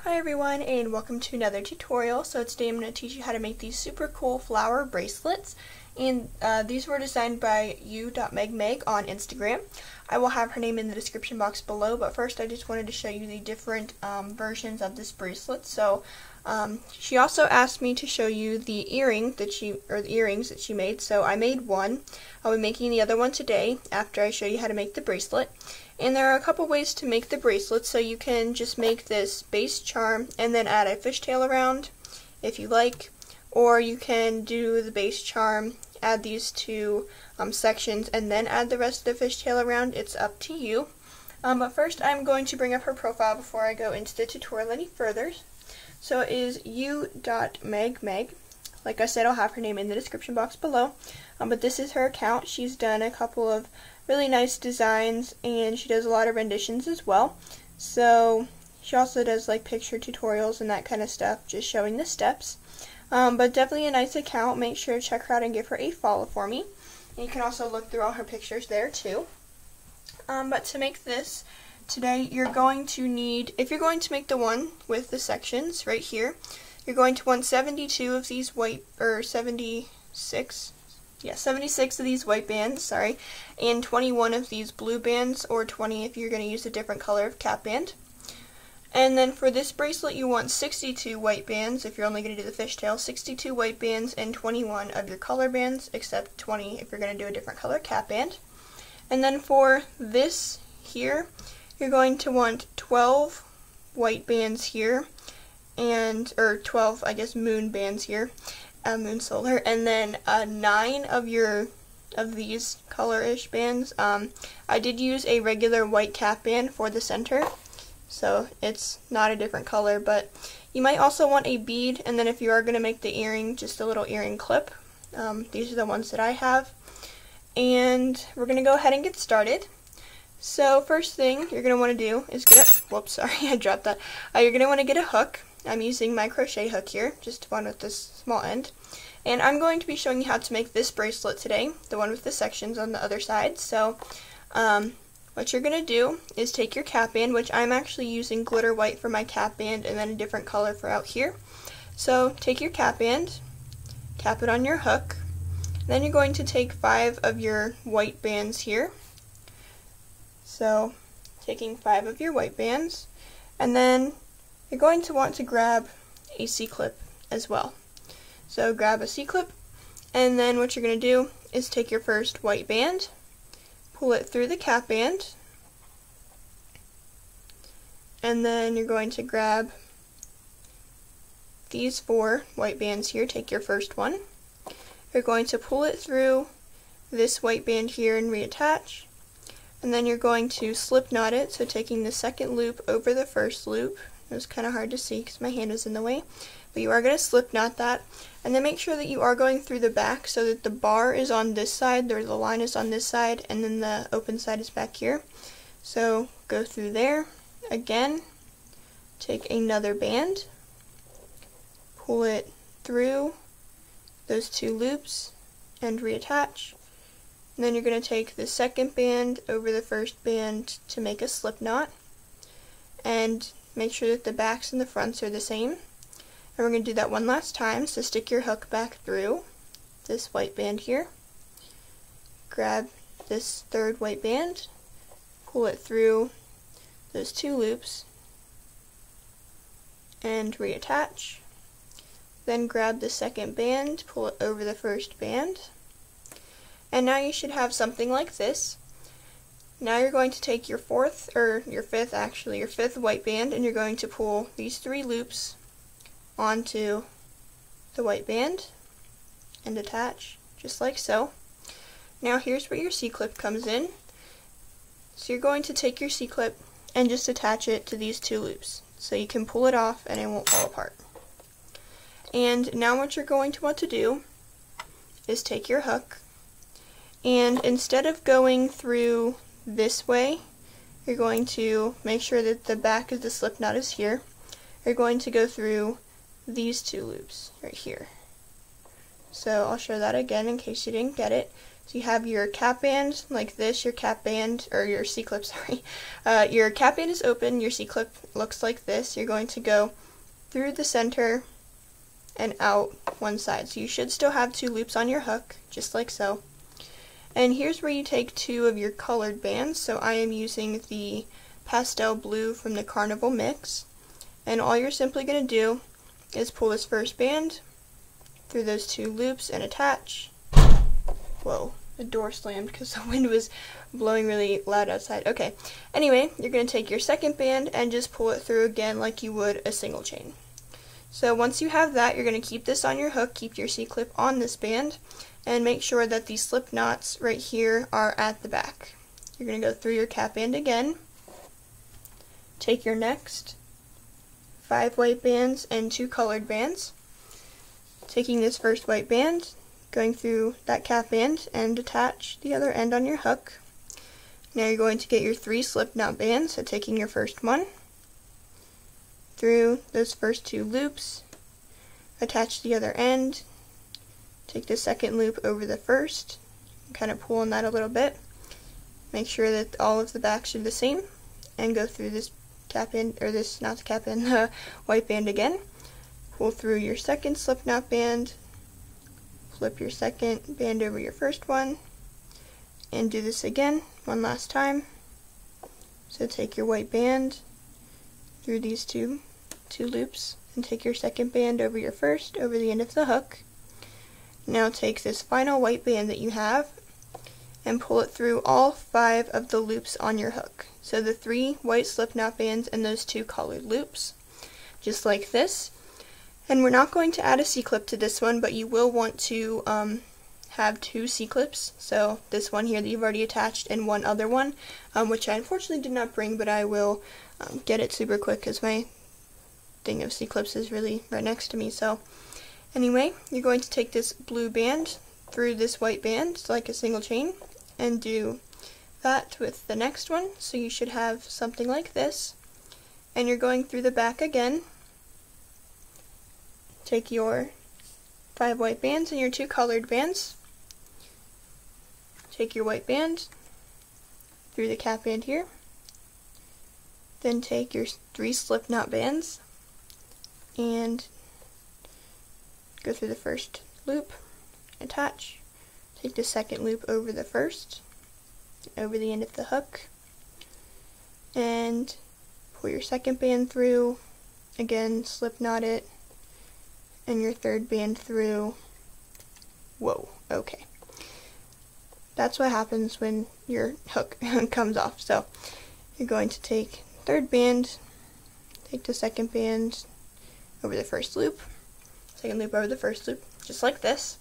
Hi everyone, and welcome to another tutorial. So today I'm going to teach you how to make these super cool flower bracelets, and these were designed by u.megmeg on Instagram. I will have her name in the description box below, but first I just wanted to show you the different versions of this bracelet. So she also asked me to show you the earrings that she made. So I made one. I'll be making the other one today after I show you how to make the bracelet. And there are a couple ways to make the bracelet. So you can just make this base charm and then add a fishtail around if you like, or you can do the base charm, add these two sections, and then add the rest of the fishtail around. It's up to you. But first I'm going to bring up her profile before I go into the tutorial any further. So it is u.megmeg. Like I said, I'll have her name in the description box below. But this is her account. She's done a couple of really nice designs, and she does a lot of renditions as well. So she also does like picture tutorials and that kind of stuff, just showing the steps. But definitely a nice account. Make sure to check her out and give her a follow for me. And you can also look through all her pictures there too. But to make this today, you're going to need, if you're going to make the one with the sections right here, you're going to want 72 of these white, or 76 of these white bands, sorry, and 21 of these blue bands, or 20 if you're going to use a different color of cap band. And then for this bracelet you want 62 white bands if you're only going to do the fishtail, 62 white bands and 21 of your color bands, except 20 if you're going to do a different color cap band. And then for this here, you're going to want 12 white bands here, and, or 12, I guess, moon bands here, moon solar, and then 9 of these color-ish bands. I did use a regular white cap band for the center, so it's not a different color, but you might also want a bead, and then if you are going to make the earring, just a little earring clip. These are the ones that I have, and we're going to go ahead and get started. So first thing you're going to want to do is get a, whoops, sorry, I dropped that. You're going to want to get a hook. I'm using my crochet hook here, just one with this small end. And I'm going to be showing you how to make this bracelet today, the one with the sections on the other side. So what you're going to do is take your cap band, which I'm actually using glitter white for my cap band and then a different color for out here. So take your cap band, cap it on your hook, then you're going to take 5 of your white bands here. So taking 5 of your white bands, and then you're going to want to grab a C-clip as well. So grab a C-clip, and then what you're going to do is take your first white band, pull it through the cap band, and then you're going to grab these 4 white bands here. Take your first one. You're going to pull it through this white band here and reattach. And then you're going to slip knot it, so taking the second loop over the first loop. It was kind of hard to see because my hand is in the way, but you are going to slip knot that, and then make sure that you are going through the back so that the bar is on this side, or the line is on this side, and then the open side is back here. So go through there again, take another band, pull it through those 2 loops and reattach. And then you're going to take the second band over the first band to make a slip knot, and make sure that the backs and the fronts are the same. And we're going to do that one last time, so stick your hook back through this white band here, grab this third white band, pull it through those 2 loops, and reattach. Then grab the second band, pull it over the first band, and now you should have something like this. Now you're going to take your fifth white band, and you're going to pull these 3 loops onto the white band and attach, just like so. Now here's where your C-clip comes in. So you're going to take your C-clip and just attach it to these 2 loops, so you can pull it off and it won't fall apart. And now what you're going to want to do is take your hook, and instead of going through this way, you're going to make sure that the back of the slip knot is here. You're going to go through these 2 loops right here. So I'll show that again in case you didn't get it. So you have your cap band like this, your cap band, or your C-clip, sorry. Your cap band is open, your C-clip looks like this. You're going to go through the center and out one side. So you should still have 2 loops on your hook, just like so. And here's where you take 2 of your colored bands. So I am using the pastel blue from the Carnival mix. And all you're simply going to do is pull this first band through those 2 loops and attach. Whoa, the door slammed because the wind was blowing really loud outside. Okay, anyway, you're going to take your second band and just pull it through again like you would a single chain. So once you have that, you're going to keep this on your hook, keep your C-clip on this band, and make sure that these slip knots right here are at the back. You're going to go through your cap band again, take your next 5 white bands and 2 colored bands, taking this first white band, going through that cap band and attach the other end on your hook. Now you're going to get your 3 slip knot bands, so taking your first one, through those first 2 loops, attach the other end, take the second loop over the first, kind of pull on that a little bit, make sure that all of the backs are the same, and go through this cap band, or this, not the cap band, the white band again, pull through your second slip knot band, flip your second band over your first one, and do this again one last time. So take your white band through these two loops and take your second band over your first, over the end of the hook. Now take this final white band that you have and pull it through all 5 of the loops on your hook. So the 3 white slip knot bands and those 2 colored loops, just like this. And we're not going to add a C-clip to this one, but you will want to have 2 C-clips. So this one here that you've already attached and one other one, which I unfortunately did not bring, but I will get it super quick because my thing of C-clips is really right next to me. So anyway, you're going to take this blue band through this white band like a single chain and do that with the next one. So you should have something like this, and you're going through the back again. Take your 5 white bands and your 2 colored bands, take your white band through the cap band here, then take your 3 slip knot bands and go through the first loop, attach, take the second loop over the first, over the end of the hook, and pull your second band through, again slip knot it, and your third band through. Whoa, okay. That's what happens when your hook comes off. So you're going to take third band, take the second band over the first loop, second loop over the first loop, just like this.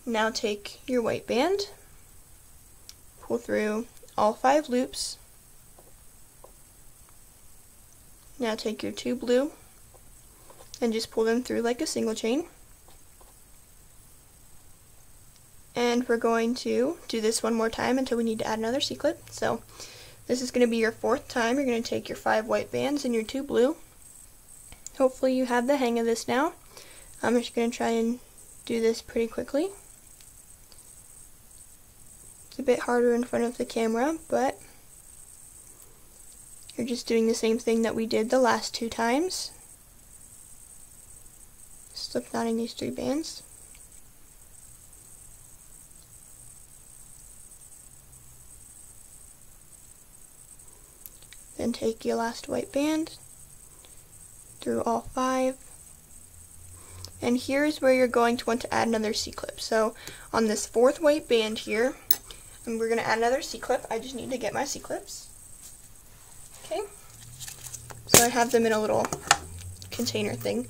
Now take your white band, pull through all 5 loops. Now take your 2 blue and just pull them through like a single chain. And we're going to do this one more time until we need to add another C-clip. So this is going to be your 4th time. You're going to take your 5 white bands and your 2 blue. Hopefully you have the hang of this now. I'm just going to try and do this pretty quickly. It's a bit harder in front of the camera, but you're just doing the same thing that we did the last 2 times. Slip knotting these 3 bands. Then take your last white band through all 5. And here's where you're going to want to add another C-clip. So on this 4th white band here, and we're going to add another C-clip. I just need to get my C-clips. Okay. So I have them in a little container thing.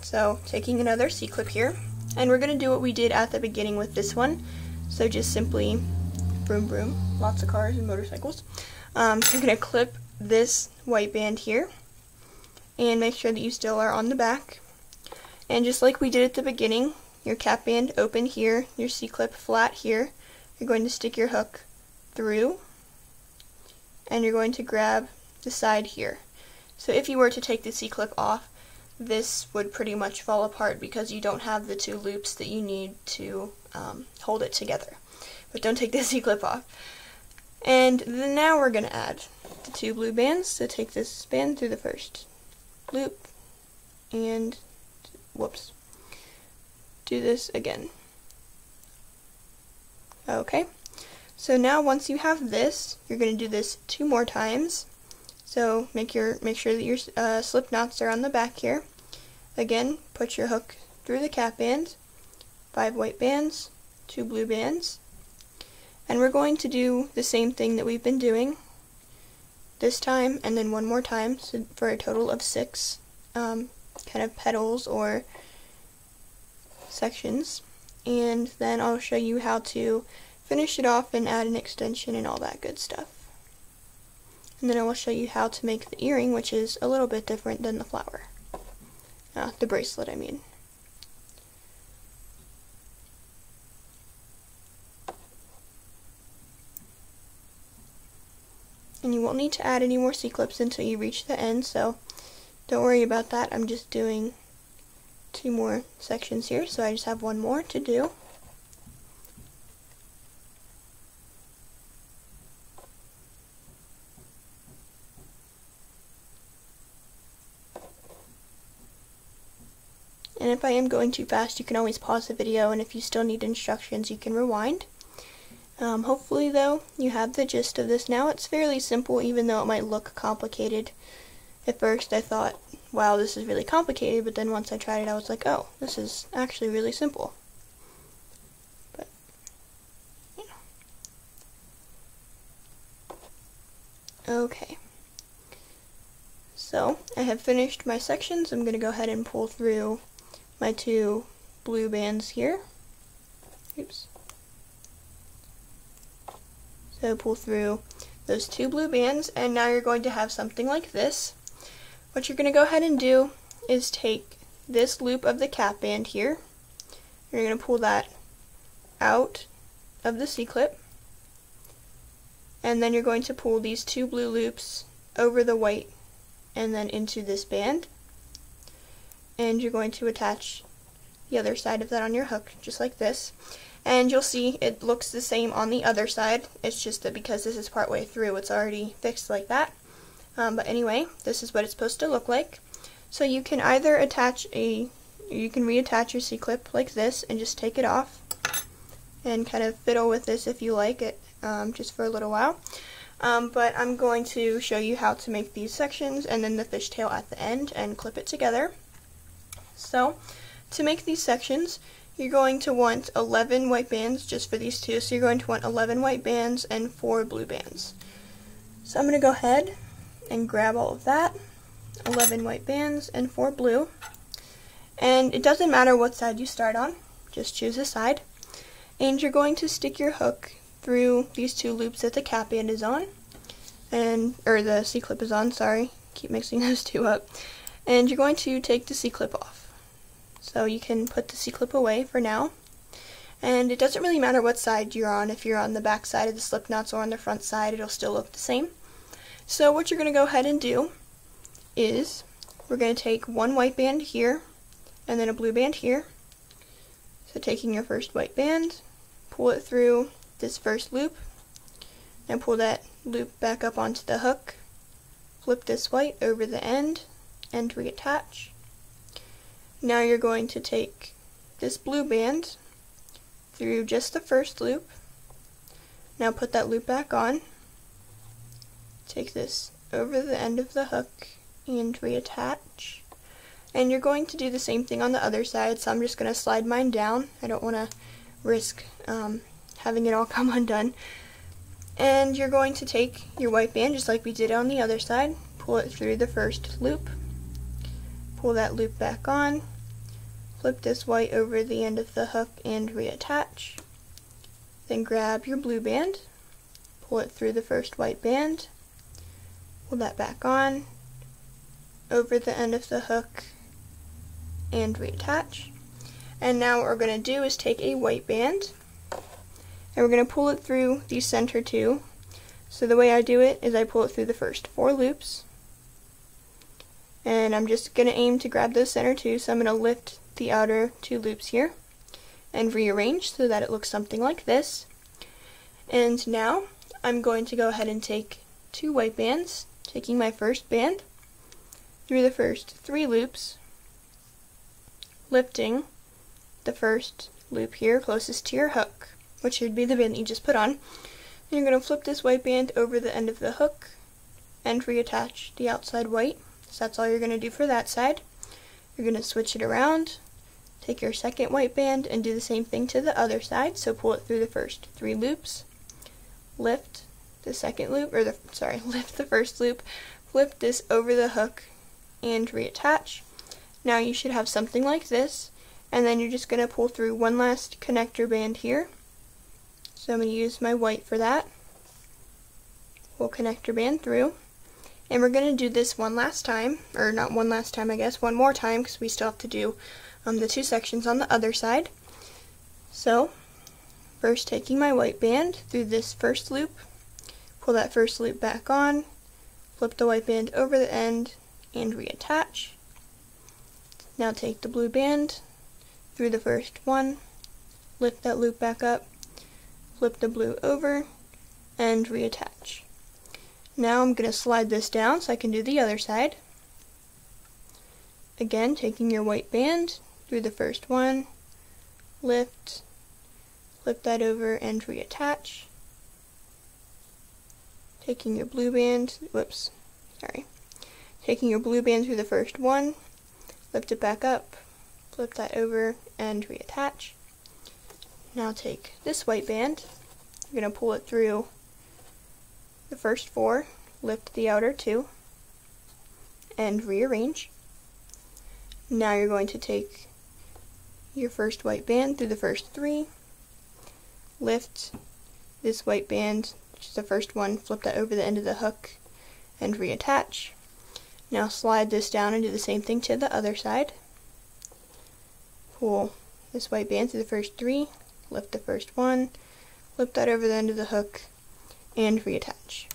So taking another C-clip here, and we're going to do what we did at the beginning with this one. So just simply, broom broom, lots of cars and motorcycles. You're going to clip this white band here, and make sure that you still are on the back. And just like we did at the beginning, your cap band open here, your C-clip flat here, you're going to stick your hook through, and you're going to grab the side here. So if you were to take the C-clip off, this would pretty much fall apart because you don't have the two loops that you need to hold it together. But don't take the C-clip off. And then now we're going to add the two blue bands. So take this band through the first loop and, whoops, do this again. Okay, so now once you have this, you're going to do this 2 more times. So make sure that your slip knots are on the back here. Again, put your hook through the cap band, 5 white bands, 2 blue bands, and we're going to do the same thing that we've been doing this time and then 1 more time, so for a total of 6 kind of petals or sections. And then I'll show you how to finish it off and add an extension and all that good stuff. And then I will show you how to make the earring, which is a little bit different than the flower. The bracelet, I mean. And you won't need to add any more C-clips until you reach the end, so don't worry about that. I'm just doing 2 more sections here, so I just have 1 more to do. And if I am going too fast, you can always pause the video, and if you still need instructions, you can rewind. Hopefully, though, you have the gist of this now. It's fairly simple, even though it might look complicated. At first, I thought, wow, this is really complicated, but then once I tried it, I was like, oh, this is actually really simple. But, you know. Okay. So, I have finished my sections. I'm going to go ahead and pull through my 2 blue bands here. Oops. So pull through those 2 blue bands, and now you're going to have something like this. What you're going to go ahead and do is take this loop of the cap band here. You're going to pull that out of the C-clip, and then you're going to pull these 2 blue loops over the white and then into this band. And you're going to attach the other side of that on your hook, just like this. And you'll see it looks the same on the other side. It's just that because this is partway through, it's already fixed like that. But anyway, this is what it's supposed to look like. So you can either you can reattach your C-clip like this and just take it off and kind of fiddle with this if you like it, just for a little while. But I'm going to show you how to make these sections and then the fishtail at the end and clip it together. So, to make these sections, you're going to want 11 white bands just for these 2. So you're going to want 11 white bands and 4 blue bands. So I'm going to go ahead and grab all of that, 11 white bands and 4 blue. And it doesn't matter what side you start on, just choose a side. And you're going to stick your hook through these 2 loops that the cap band is on, or the C-clip is on, sorry, keep mixing those 2 up. And you're going to take the C-clip off. So you can put the C-clip away for now. And it doesn't really matter what side you're on. If you're on the back side of the slip knots or on the front side, it'll still look the same. So what you're going to go ahead and do is we're going to take 1 white band here and then a blue band here. So taking your first white band, pull it through this first loop, and pull that loop back up onto the hook. Flip this white over the end and reattach. Now you're going to take this blue band through just the first loop. Now put that loop back on. Take this over the end of the hook and reattach. And you're going to do the same thing on the other side, so I'm just going to slide mine down. I don't want to risk having it all come undone. And you're going to take your white band, just like we did on the other side, pull it through the first loop, pull that loop back on, flip this white over the end of the hook and reattach. Then grab your blue band, pull it through the first white band, pull that back on, over the end of the hook, and reattach. And now what we're going to do is take a white band, and we're going to pull it through the center 2. So the way I do it is I pull it through the first 4 loops, And I'm just going to aim to grab those center two, so I'm going to lift the outer two loops here and rearrange so that it looks something like this. And now I'm going to go ahead and take two white bands, taking my first band through the first three loops, lifting the first loop here closest to your hook, which should be the band that you just put on. And you're going to flip this white band over the end of the hook and reattach the outside white. So that's all you're going to do for that side. You're going to switch it around, take your second white band and do the same thing to the other side. So pull it through the first three loops, lift the second loop, or lift the first loop, flip this over the hook and reattach. Now you should have something like this, and then you're just going to pull through one last connector band here. So I'm going to use my white for that. Pull connector band through. And we're going to do this one last time, or not one last time I guess, one more time, because we still have to do the two sections on the other side. So, first taking my white band through this first loop, pull that first loop back on, flip the white band over the end, and reattach. Now take the blue band through the first one, lift that loop back up, flip the blue over, and reattach. Now I'm going to slide this down so I can do the other side. Again, taking your white band through the first one, lift, flip that over and reattach. Taking your blue band, taking your blue band through the first one, lift it back up, flip that over and reattach. Now take this white band, you're going to pull it through the first four, lift the outer two, and rearrange. Now you're going to take your first white band through the first three, lift this white band, which is the first one, flip that over the end of the hook, and reattach. Now slide this down and do the same thing to the other side. Pull this white band through the first three, lift the first one, flip that over the end of the hook, and reattach.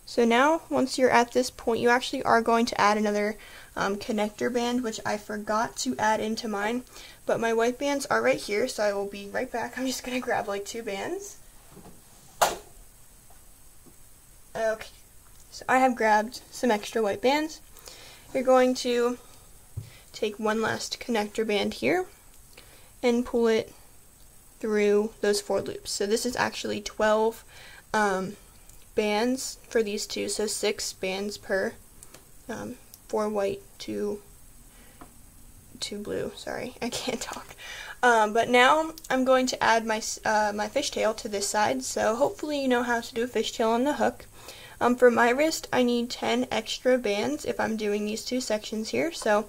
So now, once you're at this point, you actually are going to add another connector band, which I forgot to add into mine, but my white bands are right here, so I will be right back. I'm just going to grab like two bands. Okay, so I have grabbed some extra white bands. You're going to take one last connector band here and pull it through those four loops. So this is actually 12 bands for these two, so 6 bands per 4 white, 2 blue. Sorry, I can't talk. But now I'm going to add my my fishtail to this side, so hopefully you know how to do a fishtail on the hook. For my wrist, I need 10 extra bands if I'm doing these two sections here. So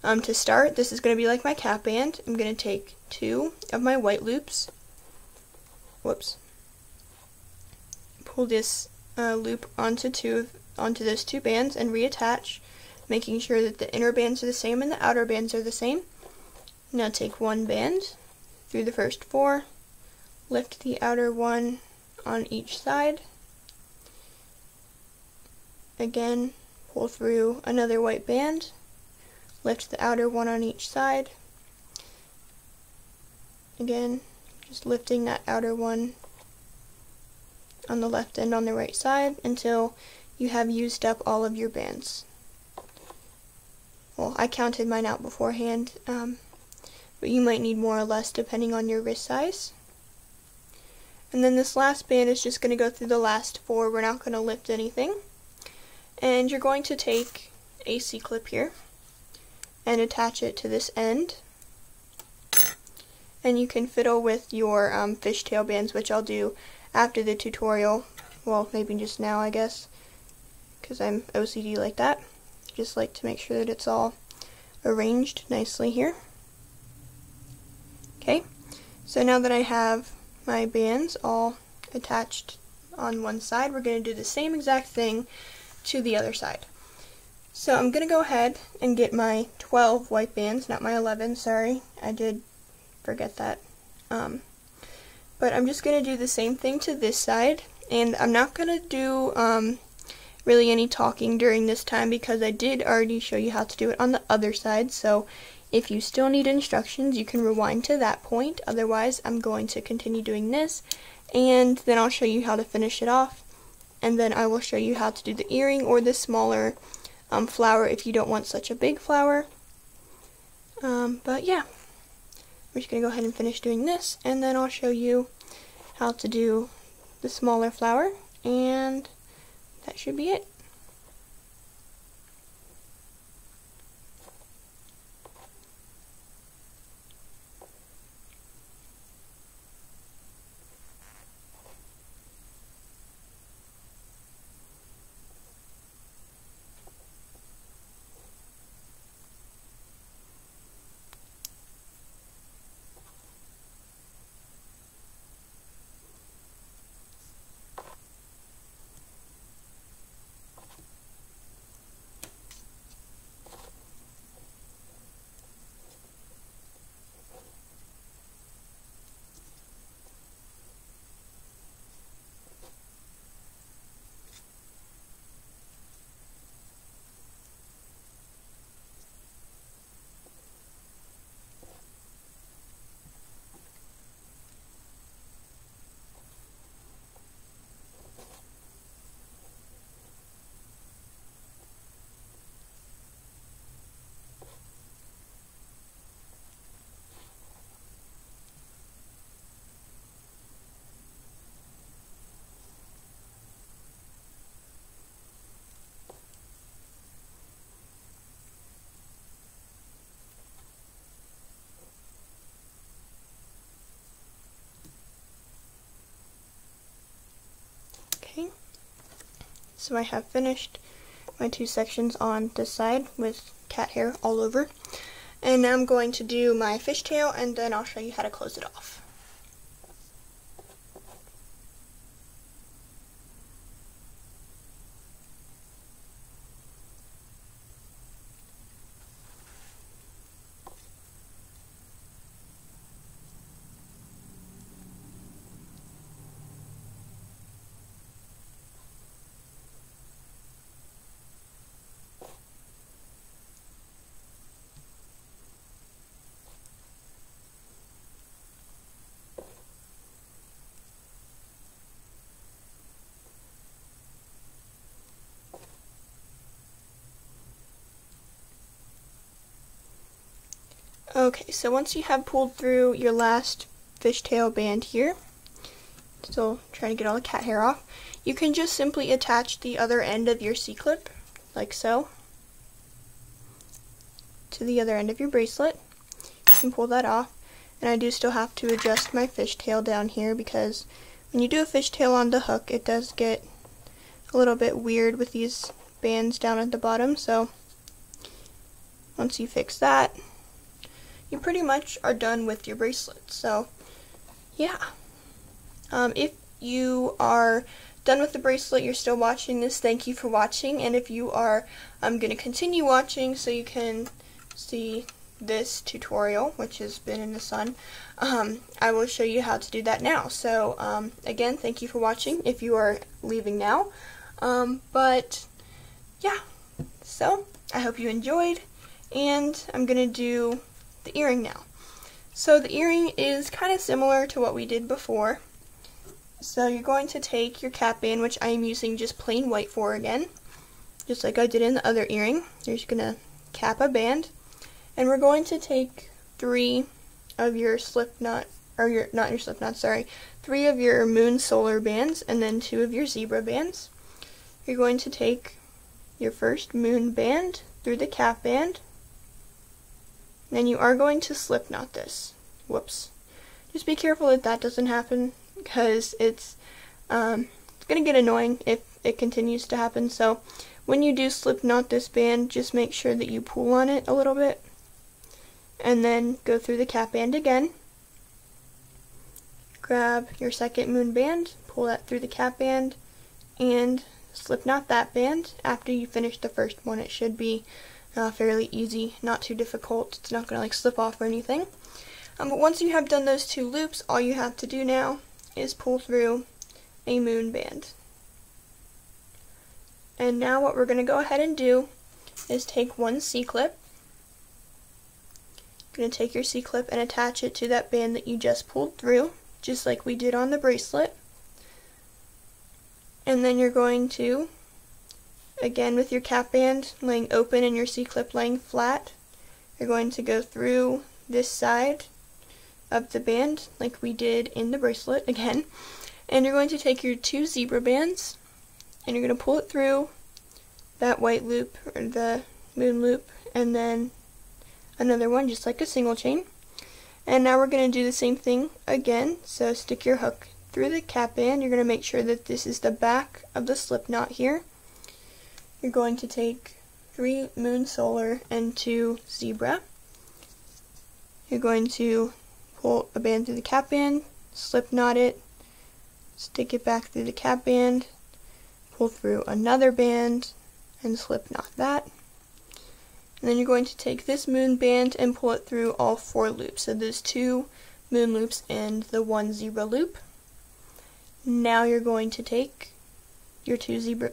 to start, this is going to be like my cap band. I'm going to take 2 of my white loops. Pull this loop onto those 2 bands and reattach, making sure that the inner bands are the same and the outer bands are the same. Now take 1 band through the first 4, lift the outer one on each side. Again, pull through another white band, lift the outer one on each side. Again, just lifting that outer one on the left and on the right side until you have used up all of your bands. Well, I counted mine out beforehand, but you might need more or less depending on your wrist size. And then this last band is just going to go through the last 4. We're not going to lift anything. And you're going to take a C-clip here and attach it to this end. And you can fiddle with your fishtail bands, which I'll do after the tutorial. Well, maybe just now, I guess, because I'm OCD like that. Just like to make sure that it's all arranged nicely here. Okay, so now that I have my bands all attached on one side, we're going to do the same exact thing to the other side. So I'm going to go ahead and get my 12 white bands, not my 11, sorry, I did forget that. But I'm just going to do the same thing to this side, and I'm not going to do really any talking during this time because I did already show you how to do it on the other side. So if you still need instructions, you can rewind to that point. Otherwise, I'm going to continue doing this, and then I'll show you how to finish it off, and then I will show you how to do the earring or the smaller flower if you don't want such a big flower. But yeah, we're just going to go ahead and finish doing this, and then I'll show you how to do the smaller flower, and that should be it. Okay, so I have finished my two sections on this side with cat hair all over, and now I'm going to do my fishtail, and then I'll show you how to close it off. Okay, so once you have pulled through your last fishtail band here, still trying to get all the cat hair off, you can just simply attach the other end of your C-clip, like so, to the other end of your bracelet. You can pull that off, and I do still have to adjust my fishtail down here because when you do a fishtail on the hook, it does get a little bit weird with these bands down at the bottom, so once you fix that, you pretty much are done with your bracelet. So yeah, if you are done with the bracelet, you're still watching this, thank you for watching, and if you are going to continue watching so you can see this tutorial, which has been in the sun, I will show you how to do that now. So again, thank you for watching if you are leaving now, but yeah, so I hope you enjoyed, and I'm gonna do the earring now. So the earring is kind of similar to what we did before. So you're going to take your cap band, which I am using just plain white for again, just like I did in the other earring. You're just going to cap a band, and we're going to take 3 of your slip knot, or your, not your slip knot, sorry, 3 of your moon solar bands, and then 2 of your zebra bands. You're going to take your first moon band through the cap band, then you are going to slip knot this. Whoops. Just be careful that that doesn't happen, because it's going to get annoying if it continues to happen. So when you do slip knot this band, just make sure that you pull on it a little bit, and then go through the cap band again. Grab your second moon band, pull that through the cap band, and slip knot that band. After you finish the first one, it should be fairly easy, not too difficult. It's not going to like slip off or anything. But once you have done those 2 loops, all you have to do now is pull through a moon band. And now what we're going to go ahead and do is take one C-clip. You're going to take your C-clip and attach it to that band that you just pulled through, just like we did on the bracelet. And then you're going to, again with your cap band laying open and your C-clip laying flat, you're going to go through this side of the band like we did in the bracelet again. And you're going to take your two zebra bands and you're going to pull it through that white loop or the moon loop, and then another one just like a single chain. And now we're going to do the same thing again. So stick your hook through the cap band. You're going to make sure that this is the back of the slip knot here. You're going to take 3 moon solar and 2 zebra. You're going to pull a band through the cap band, slip knot it, stick it back through the cap band, pull through another band, and slip knot that. And then you're going to take this moon band and pull it through all 4 loops. So there's 2 moon loops and the 1 zebra loop. Now you're going to take your two zebra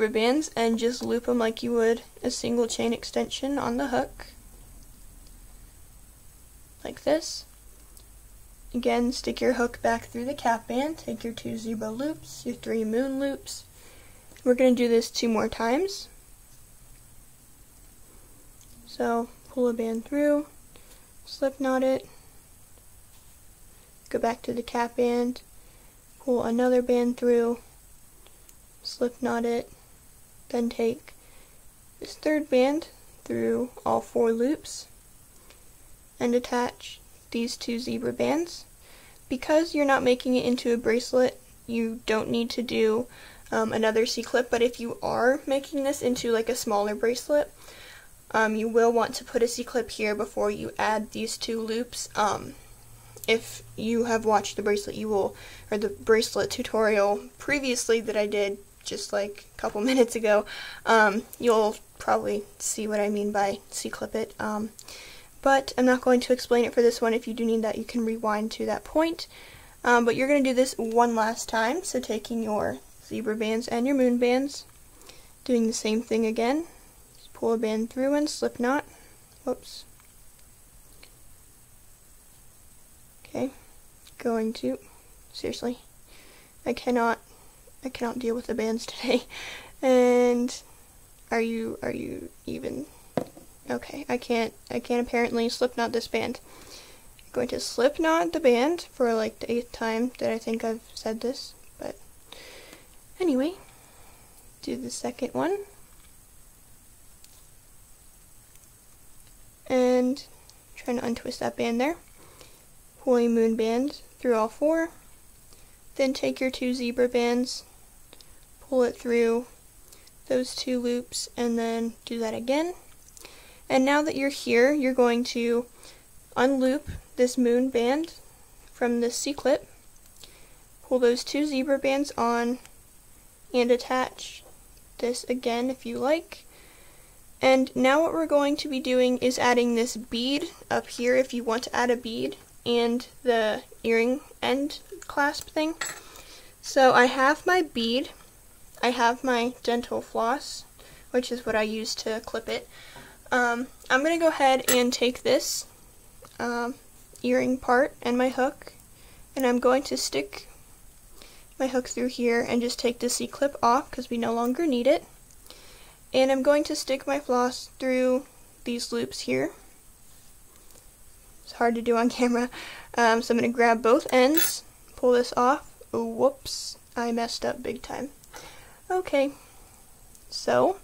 bands and just loop them like you would a single chain extension on the hook. Like this. Again, stick your hook back through the cap band, take your 2 zebra loops, your 3 moon loops. We're going to do this 2 more times. So, pull a band through, slip knot it, go back to the cap band, pull another band through, slip knot it, then take this 3rd band through all 4 loops, and attach these 2 zebra bands. Because you're not making it into a bracelet, you don't need to do another C-clip, but if you are making this into like a smaller bracelet, you will want to put a C-clip here before you add these 2 loops. If you have watched the bracelet, or the bracelet tutorial previously that I did just like a couple minutes ago, you'll probably see what I mean by C-clip it. But I'm not going to explain it for this one. If you do need that, you can rewind to that point. But you're going to do this one last time, so taking your zebra bands and your moon bands, doing the same thing again. Just pull a band through and slip knot. Whoops. Okay, seriously, I cannot deal with the bands today. And are you even? Okay, I can't apparently slip knot this band. I'm going to slip knot the band for like the 8th time that I think I've said this, but anyway, do the second one. And trying to untwist that band there. Pull a moon band through all 4. Then take your 2 zebra bands, pull it through those 2 loops, and then do that again. And now that you're here, you're going to unloop this moon band from this C-clip, pull those 2 zebra bands on, and attach this again if you like. And now what we're going to be doing is adding this bead up here if you want to add a bead, and the earring end clasp thing. So I have my bead, I have my dental floss, which is what I use to clip it. I'm going to go ahead and take this earring part and my hook, and I'm going to stick my hook through here and just take the C-clip off because we no longer need it. And I'm going to stick my floss through these loops here. It's hard to do on camera. So I'm going to grab both ends, pull this off. Oh, whoops, I messed up big time. Okay, so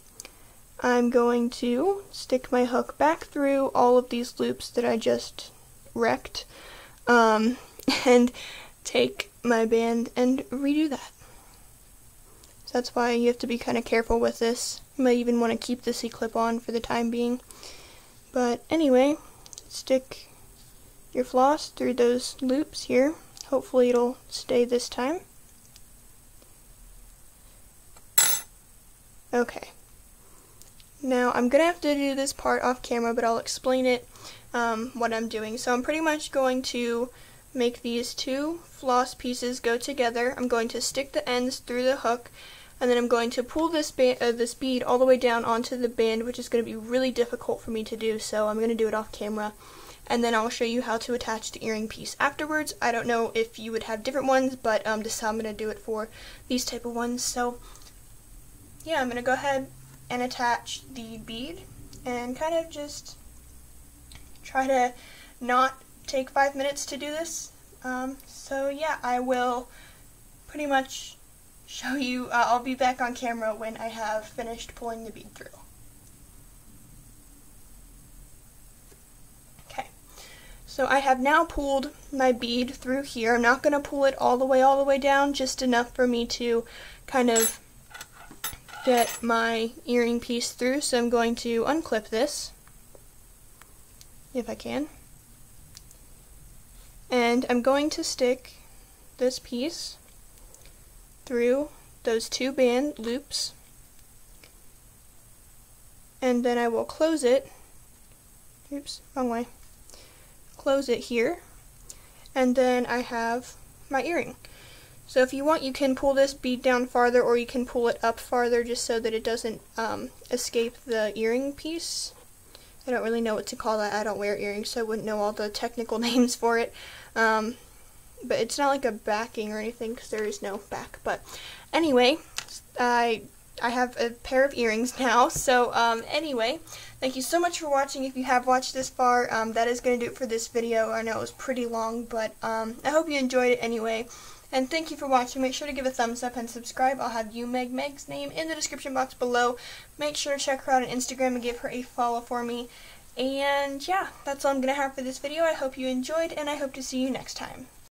I'm going to stick my hook back through all of these loops that I just wrecked, and take my band and redo that. So that's why you have to be kind of careful with this. You might even want to keep the C-clip on for the time being. But anyway, stick your floss through those loops here. Hopefully it'll stay this time. Okay. Now I'm going to have to do this part off camera, but I'll explain it what I'm doing. So I'm pretty much going to make these 2 floss pieces go together. I'm going to stick the ends through the hook and then I'm going to pull this bead all the way down onto the band, which is going to be really difficult for me to do, so I'm going to do it off camera. And then I'll show you how to attach the earring piece afterwards. I don't know if you would have different ones, but this is how I'm going to do it for these type of ones. So yeah, I'm going to go ahead and attach the bead and kind of just try to not take 5 minutes to do this. So yeah, I will pretty much show you, I'll be back on camera when I have finished pulling the bead through. So I have now pulled my bead through here. I'm not going to pull it all the way down, just enough for me to kind of get my earring piece through. So I'm going to unclip this, if I can. And I'm going to stick this piece through those 2 band loops. And then I will close it. Oops, wrong way. Close it here, and then I have my earring. So if you want, you can pull this bead down farther, or you can pull it up farther just so that it doesn't escape the earring piece. I don't really know what to call that. I don't wear earrings, so I wouldn't know all the technical names for it. But it's not like a backing or anything, because there is no back. But anyway, I have a pair of earrings now. So anyway, thank you so much for watching. If you have watched this far, that is going to do it for this video. I know it was pretty long, but I hope you enjoyed it anyway. And thank you for watching. Make sure to give a thumbs up and subscribe. I'll have u.megmeg's name in the description box below. Make sure to check her out on Instagram and give her a follow for me. And yeah, that's all I'm going to have for this video. I hope you enjoyed, and I hope to see you next time.